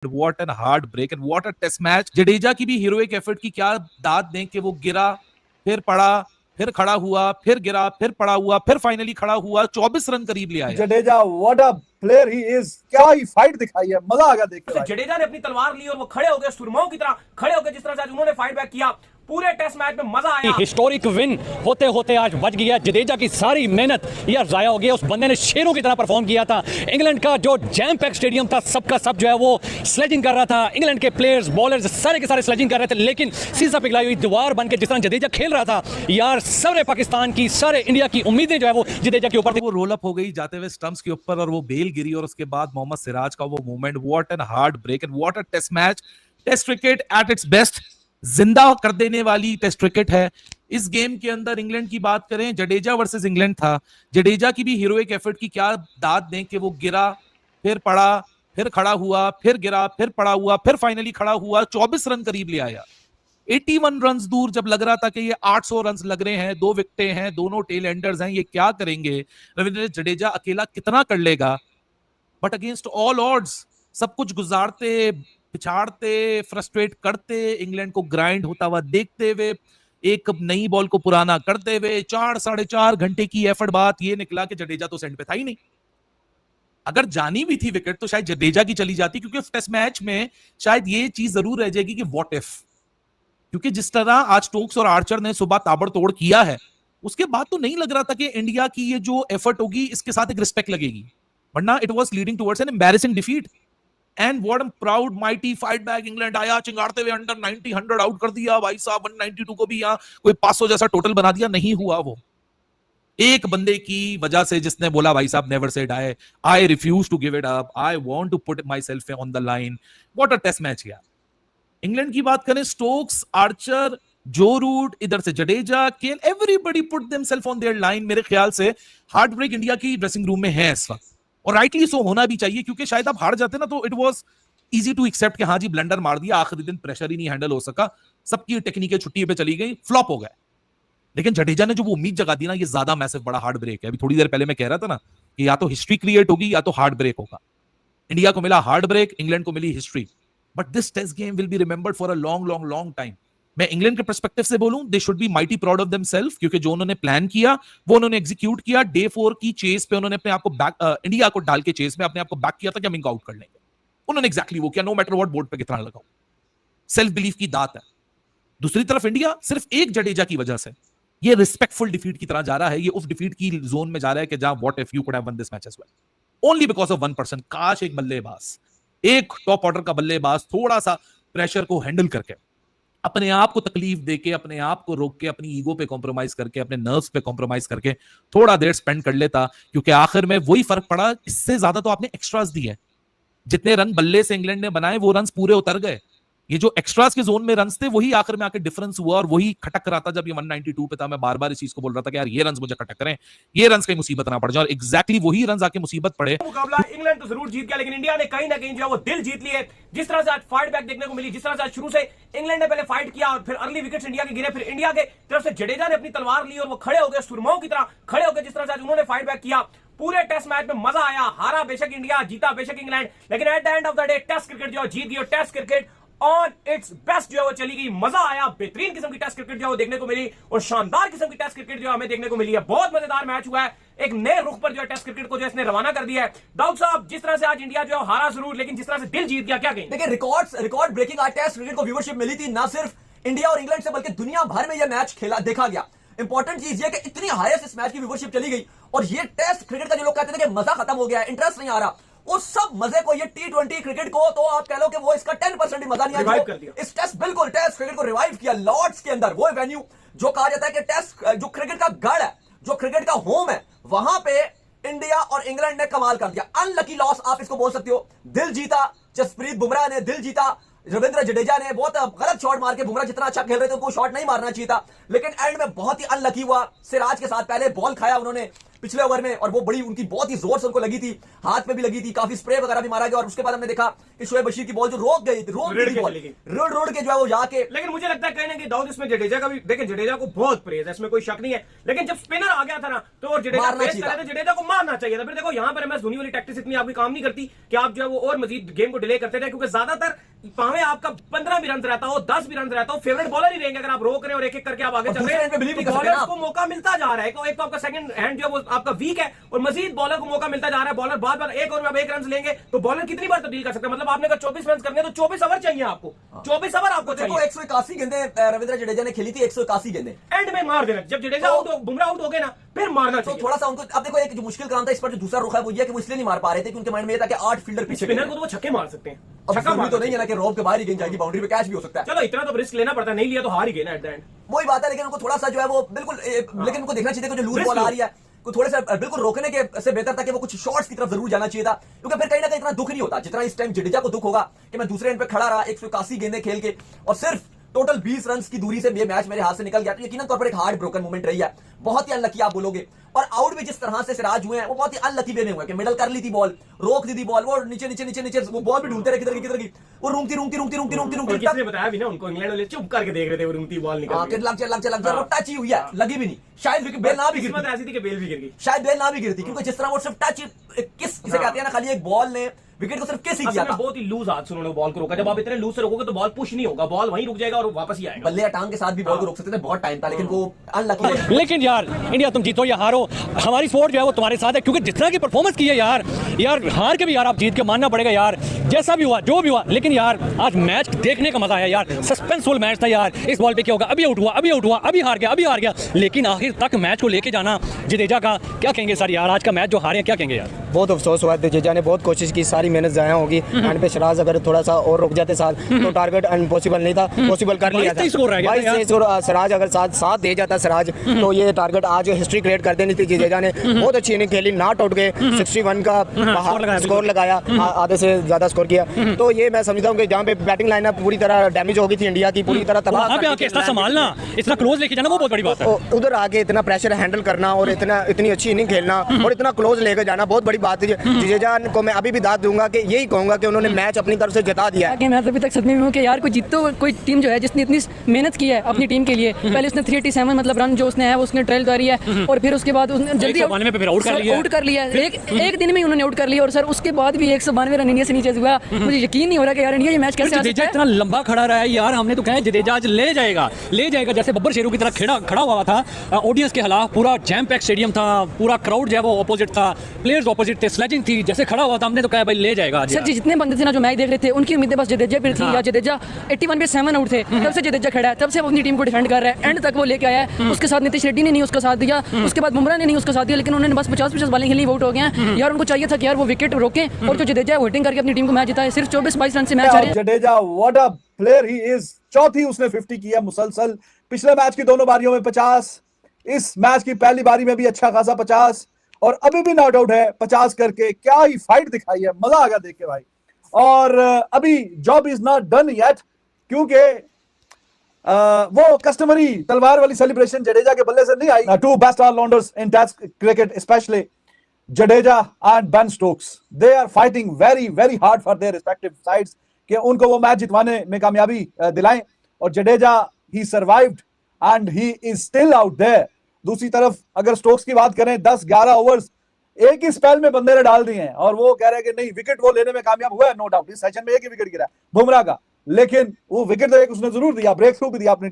What an heartbreak and what a test match. Jadeja की भी heroic effort की क्या दाद दें कि वो गिरा, फिर पड़ा, फिर खड़ा हुआ, फिर गिरा, फिर पड़ा हुआ, फिर फाइनली खड़ा हुआ, 24 रन करीब ले आया। Jadeja what a player he is, क्या ही फाइट दिखाई है, मजा आ गया देख के। जडेजा ने अपनी तलवार ली और वो खड़े हो गए सुरमाओं की तरह, खड़े हो गए जिस तरह से आज उन्होंने फाइट बैक किया। पूरे टेस्ट मैच में मजा आया। हिस्टोरिक विन होते होते आज बच गया। जडेजा की सारी मेहनत यार जाया हो गया। उस बंदे ने शेरों की तरह परफॉर्म किया था। इंग्लैंड का जो जैम पैक स्टेडियम था, सबका सब जो है वो स्लेजिंग कर रहा था। इंग्लैंड के प्लेयर्स, बॉलर्स सारे के सारे स्लेजिंग कर रहे थे, लेकिन सीधा पिघलाई हुई दीवार बन के जिस तरह जडेजा खेल रहा था यार, सारे पाकिस्तान की, सारे इंडिया की उम्मीदें जो है वो जडेजा के ऊपर थी। वो रोल अप हो गई जाते हुए स्टंप्स के ऊपर और वो बेल गिरी और उसके बाद मोहम्मद सिराज का वो movement. What an heartbreak and what a test match. Test cricket at its best, जिंदा कर देने वाली टेस्ट क्रिकेट है। इस गेम के अंदर इंग्लैंड की बात करें, जडेजा वर्सेस इंग्लैंड था। जडेजा की भी हीरोइक एफर्ट की क्या दाद दें कि वो गिरा, फिर पड़ा, फिर खड़ा हुआ, फिर गिरा, फिर पड़ा हुआ, फिर फाइनली खड़ा हुआ, 24 रन करीब ले आया। 81 रन दूर जब लग रहा था कि ये 800 रन लग रहे हैं, 2 विकेटें हैं, दोनों टेल एंडर्स हैं, ये क्या करेंगे, रविंद्र जडेजा अकेला कितना कर लेगा। बट अगेंस्ट ऑल ऑड्स सब कुछ गुजारते, पिछाड़ते, फ्रस्ट्रेट करते, इंग्लैंड को ग्राइंड होता हुआ देखते हुए, एक नई बॉल को पुराना करते हुए 4-4.5 घंटे की एफर्ट बात ये निकला कि जडेजा तो सेंड पे था ही नहीं। अगर जानी भी थी विकेट तो शायद जडेजा की चली जाती, क्योंकि टेस्ट मैच में शायद ये चीज जरूर रह जाएगी कि व्हाट इफ, क्योंकि जिस तरह आज स्टोक्स और आर्चर ने सुबह ताबड़तोड़ किया है, उसके बाद तो नहीं लग रहा था कि इंडिया की ये जो एफर्ट होगी इसके साथ एक रिस्पेक्ट लगेगी, वरना it was leading towards an embarrassing defeat. And what a proud mighty fight back. England आया चिंगारते हुए, अंडर 90 100 आउट कर दिया भाई साहब। 192 को भी यहाँ कोई 500 जैसा टोटल बना दिया, नहीं हुआ वो एक बंदे की वजह से जिसने बोला भाई साहब never said I refuse to give it up, I want to put myself on the line. What a test match यार। इंग्लैंड की बात करें, स्टोक्स, आर्चर, जो रूट, इधर से Jadeja, KL, everybody put themselves on their line. मेरे ख्याल से हार्ट ब्रेक इंडिया की ड्रेसिंग रूम में है इस वक्त, और राइटली सो होना भी चाहिए, क्योंकि शायद आप हार जाते ना तो it was easy to accept कि हाँ जी ब्लंडर मार दिया, आखिरी दिन प्रेशर ही नहीं हैंडल हो सका, सबकी टेक्निकें छुट्टी पे चली गई, फ्लॉप हो गए। लेकिन जडेजा ने जो वो उम्मीद जगा दी ना, ये ज्यादा मैसिव बड़ा हार्ड ब्रेक है। अभी थोड़ी देर पहले मैं कह रहा था ना कि या तो हिस्ट्री क्रिएट होगी या तो हार्ड ब्रेक होगा। इंडिया को मिला हार्ड ब्रेक, इंग्लैंड को मिली history, but this test game will be remembered for a long long long time. मैं इंग्लैंड के पर्सपेक्टिव से बोलूं, they should be mighty proud of themselves, क्योंकि जो उन्होंने प्लान किया वो उन्होंने एग्जीक्यूट किया। डे 4 की चेस पे उन्होंने अपने आप को बैक, इंडिया को डाल के चेस में अपने आप को बैक किया था कि हम इनको आउट कर लेंगे। उन्होंने एग्जैक्टली वो किया, नो मैटर व्हाट बोर्ड पे कितना लगाओ। सेल्फ बिलीफ की दात है। दूसरी तरफ इंडिया सिर्फ एक जडेजा की वजह से ये रिस्पेक्टफुल डिफीट की तरह जा रहा है, ये उस डिफीट की जोन में जा रहा है कि जहां what if you could have won this match as well only because of one person. काश एक बल्लेबाज, एक टॉप ऑर्डर का बल्लेबाज थोड़ा सा प्रेशर को हैंडल करके, अपने आप को तकलीफ देके, अपने आप को रोक के, अपनी ईगो पे कॉम्प्रोमाइज करके, अपने नर्व्स पे कॉम्प्रोमाइज करके थोड़ा देर स्पेंड कर लेता, क्योंकि आखिर में वही फर्क पड़ा। इससे ज्यादा तो आपने एक्स्ट्रास दिए। जितने रन बल्ले से इंग्लैंड ने बनाए वो रन पूरे उतर गए। ये जो एक्स्ट्रास के जोन में रन्स थे वही आखिर में आके डिफरेंस हुआ, और वही खटक रहा था जब ये 192 पे था। मैं बार बार इस चीज को बोल रहा था कि यार ये रन्स मुझे खटक रहे हैं, ये रन्स कहीं मुसीबत ना पड़ जाए, और एग्जैक्टली वही रन्स आके मुसीबत पड़े। मुकाबला इंग्लैंड तो जरूर जीत गया, लेकिन इंडिया ने कहीं ना कहीं जो है वो दिल जीत लिए। जिस तरह से आज फाइट बैक देखने को मिली, जिस तरह से आज शुरू से इंग्लैंड ने पहले फाइट किया और फिर अर्ली विकेट्स इंडिया के गिरे, फिर इंडिया के तरफ से जडेजा ने अपनी तलवार ली और वो खड़े हो गए सुरमाओं की तरह, खड़े हो गए जिस तरह से आज उन्होंने फाइट बैक किया। पूरे टेस्ट मैच में मजा आया। हारा बेशक इंडिया, जीता बेशक इंग्लैंड, लेकिन at the end of the day test cricket जो जीत गई, और test cricket on its best जो है वो चली गई। मजा आया, बेहतरीन किस्म की टेस्ट क्रिकेट जो है वो देखने को मिली, और शानदार किस्म की टेस्ट क्रिकेट जो हमें देखने को मिली है। बहुत मजेदार मैच हुआ है, एक नए रुख पर जो है टेस्ट क्रिकेट को जो इसने रवाना कर दिया है। दाऊद साहब, जिस तरह से आज इंडिया जो है हारा जरूर, लेकिन जिस तरह से दिल जीत गया, क्या कहेंगे? देखिए, रिकॉर्ड ब्रेकिंग आज टेस्ट क्रिकेट को व्यूअरशिप मिली थी, ना सिर्फ इंडिया और इंग्लैंड से बल्कि दुनिया भर में यह मैच खेला देखा गया। इंपॉर्टेंट चीज ये कि इतनी हाईएस्ट इस मैच की व्यूअरशिप चली गई, और ये टेस्ट क्रिकेट का जो लोग कहते थे कि मजा खत्म हो गया, इंटरेस्ट नहीं आ रहा, उस सब मजे को, ये T20 क्रिकेट को तो आप कह लो कि वो इसका 10% भी मजा नहीं आया। इस टेस्ट क्रिकेट को रिवाइव किया लॉर्ड्स के अंदर, वो वेन्यू जो कहा जाता है कि टेस्ट जो क्रिकेट का गढ़ है, जो क्रिकेट का होम है, वहां पे इंडिया और इंग्लैंड ने कमाल कर दिया। अनलकी लॉस आप इसको बोल सकते हो। दिल जीता, जसप्रीत बुमराह ने दिल जीता, रविंद्र जडेजा ने बहुत गलत शॉट मार के, बुमराह जितना अच्छा खेल रहे थे उनको शॉट नहीं मारना चाहिए था, लेकिन एंड में बहुत ही अनलकी हुआ। सिराज के साथ पहले बॉल खाया उन्होंने, पिछले ओवर में, और वो बड़ी उनकी बहुत ही जोर से उनको लगी थी, हाथ पे भी लगी थी, काफी स्प्रे वगैरह भी मारा गया, और उसके बाद हमने देखा कि शोएब बशीर की बॉल जो रोक गई थी, रोड के जो है वो जाके। लेकिन मुझे लगता है कहीं ना कहीं दाऊद इसमें जडेजा का भी, देखिए जडेजा को बहुत प्रेज है, इसमें कोई शक नहीं है, लेकिन जब स्पिनर आ गया था ना तो जडेजा को मारना चाहिए था। फिर देखो यहाँ पर MS धोनी वाली टैक्टिस इतनी आपकी काम नहीं करती कि आप जो है वो और मजीद गेम को डिले करते थे, क्योंकि ज्यादातर पावे आपका 15 भी रन रहता हो, 10 भी रन रहता हो, फेवरेट बॉलर ही रहेंगे अगर आप रोक रहे हो और एक एक करके आप आगे चल रहे हैं, तो बॉलर को मौका मिलता जा रहा है। एक तो आपका सेकंड हैंड जो है वो आपका वीक है और मजीद बॉलर को मौका मिलता जा रहा है। बॉलर बार बार एक ओवर में आप 1 रन लेंगे तो बॉलर कितनी बार तब्दील कर सकते हैं, मतलब आपने अगर 24 रन करने तो 24 ओवर चाहिए आपको, 24 ओवर आपको चाहिए। 181 गेंदें रविंद्र जडेजा ने खेली थी, 181 गेंदें एंड में मार देना, जब जडेजा बुमराह आउट हो गए ना फिर मारना चाहिए। तो थोड़ा सा उनको अब देखो, एक जो मुश्किल काम था इस पर जो दूसरा रुख है वो ये कि वो इसलिए नहीं मार पा रहे थे कि उनके माइंड में ये था कि 8 फील्डर पीछे, स्पिनर को तो वो छक्के मार सकते हैं, छक्का मार तो नहीं है ना कि रोब के बाहर ही गेंद जाएगी, बाउंड्री पे कैच भी हो सकता है। चलो इतना तो रिस्क लेना पड़ता है, नहीं लिया तो हार ही गए ना एट द एंड, वही बात है। लेकिन उनको थोड़ा सा जो है वो बिल्कुल लेकिन उनको देखना चाहिए कि जो लूज बॉल आ रही है को थोड़े से बिल्कुल रोकने के से बेहतर था कि वो कुछ शॉट्स की तरफ जरूर जाना चाहिए था, क्योंकि फिर कहीं ना कहीं इतना दुख नहीं होता जितना इस टाइम जडेजा को दुख होगा कि मैं दूसरे एंड पे खड़ा रहा 181 गेंदें खेल के और सिर्फ टोटल 20 रन की दूरी से ये मैच मेरे हाथ से निकल गया। तो यकीनन तौर पर एक हार्ड ब्रोकन मोमेंट रही है, बहुत ही अनलकी आप बोलोगे। और आउट भी जिस तरह से सिराज हुए हैं वो बहुत ही अनलकी वे में हुए कि मिडल कर ली थी बॉल, रोक दी थी बॉल, वो नीचे नीचे नीचे नीचे वो बॉल भी ढूंढते रहे किधर की वो रूंगती किसने बताया भी ना उनको, इंग्लैंड वाले चुप करके देख रहे थे वो रूंगती बॉल निकल गई, लग टच ही हुई है, लगी भी नहीं, शायद बेल ना भी गिरती, ऐसी थी कि बेल भी गिर गई, शायद बेल ना भी गिरती, क्योंकि जिस तरह वो सिर्फ टच किस इसे कहते हैं ना, खाली एक बॉल ने विकेट को सिर्फ किस ही किया था। बहुत ही लूज हाथ से उन्होंने बॉल को रोका, जब आप इतने लूज से रोकोगे तो बॉल पुश नहीं होगा, बॉल वहीं रुक जाएगा और वापस ही आएगा। बल्ले टांग के साथ भी बॉल को रोक सकते थे, बहुत टाइम था, लेकिन वो अनलकी। लेकिन यार इंडिया तुम जीतो या हारो, हमारी स्पोर्ट जो है वो तुम्हारे साथ है, क्योंकि जितना की परफॉर्मेंस की है यार हार के भी यार आप जीत के मानना पड़ेगा यार, जैसा भी हुआ जो भी हुआ, लेकिन यार आज मैच देखने का मजा आया यार, सस्पेंसफुल मैच था यार, इस बॉल पे क्या होगा, अभी आउट हुआ, अभी हार गया, लेकिन आखिर तक मैच को लेके जाना जडेजा का क्या कहेंगे सर यार, आज का मैच जो हारे क्या कहेंगे यार? बहुत अफसोस हुआ, जडेजा ने बहुत कोशिश की, सारी मेहनत जाया होगी, एंड पे सिराज अगर थोड़ा सा और रुक जाते साथ तो टारगेट इम्पॉसिबल नहीं था, पॉसिबल कर लिया था। सिराज अगर साथ दे जाता सिराज तो ये टारगेट आज हिस्ट्री क्रिएट कर देनी थी। जडेजा ने बहुत अच्छी इनिंग खेली, नॉट आउट गए, 61 का स्कोर लगाया, आधे से ज्यादा स्कोर किया। तो ये मैं समझता हूँ कि जहाँ पे बैटिंग लाइनअप पूरी तरह डैमेज हो गई थी इंडिया की, पूरी तरह तबाह, संभालना इतना क्लोज लेके जाना वो बहुत बड़ी बात है, उधर आके इतना प्रेशर हैंडल करना और इतनी अच्छी इनिंग खेलना और इतना क्लोज लेकर जाना बहुत बड़ी बात है। जडेजा को मैं अभी भी दाद दूंगा कि यही कहूंगा कि उन्होंने मैच अपनी तरफ से जिता दिया है। मैं अभी तक सदमे में हूं कि यार कोई टीम जो है जिसने इतनी मेहनत की है अपनी टीम के लिए, पहले उसने 387 मतलब रन जो उसने है उसने ट्रेल करी है, और फिर उसके बाद उसने जल्दी आउट कर लिया, एक दिन में उन्होंने आउट कर लिया, और सर उसके बाद भी 192 रन इंडिया से नीचे हुआ। मुझे यकीन नहीं हो रहा कि यार इंडिया ये मैच कैसे जडेजा इतना लंबा खड़ा रहा है यार, हमने तो कहा जडेजा आज ले जाएगा, जैसे बब्बर शेरू की तरह खड़ा हुआ था ऑडियंस के खिलाफ, पूरा जैम पैक स्टेडियम था, पूरा क्राउड जो है वो ऑपोजिट था, प्लेयर्स ऑपोजिट थे, स्लेजिंग थी, जैसे खड़ा हुआ था हमने तो कहा भाई ले जाएगा सर जी। जितने बंदे थे ना जो मैच देख रहे थे उनकी उम्मीदें बस जडेजा पे थी, या जडेजा 81 पे 7 आउट थे, तब से जडेजा खड़ा है, तब से वो अपनी टीम को डिफेंड कर रहा है, एंड तक वो लेके आया है। उसके साथ नीतीश रेड्डी ने नहीं उसका साथ दिया, उसके बाद बुमराह ने नहीं उसका साथ दिया, लेकिन उन्होंने बस 50-50 बॉलिंग खेली, आउट हो गए हैं यार। उनको चाहिए था कि यार वो विकेट रोकें और जो जडेजा है हिटिंग करके अपनी टीम को मैच जिताए, सिर्फ 24-22 रन से मैच हारे। Jadeja what a player he is, चौथी उसने 50 किया मुसलसल, पिछले मैच की दोनों बारियों में 50, इस मैच की पहली बारी में भी अच्छा खासा 50, और अभी भी नॉट आउट है 50 करके। क्या ही फाइट दिखाई है, मजा आ गया देख के भाई। और अभी job is not done yet, क्योंकि वो कस्टमरी तलवार वाली सेलिब्रेशन जडेजा के बल्ले से नहीं आई। Two best allrounders in test cricket, specially Jadeja and Ben Stokes, they are fighting very very hard for their respective sides कि उनको वो मैच जितवाने में कामयाबी दिलाएं, और Jadeja he survived and he is still out there. दूसरी तरफ अगर स्टोक्स की बात करें, 10-11 ओवर्स एक ही स्पेल में बंदे ने डाल दिए हैं, और वो कह रहे हैं कि नहीं विकेट वो लेने में कामयाब हुआ है, नो डाउट इस सेशन में एक ही विकेट गिरा बुमराह का, लेकिन वो विकेट तो एक उसने जरूर दिया, ब्रेक थ्रू भी दिया अपनी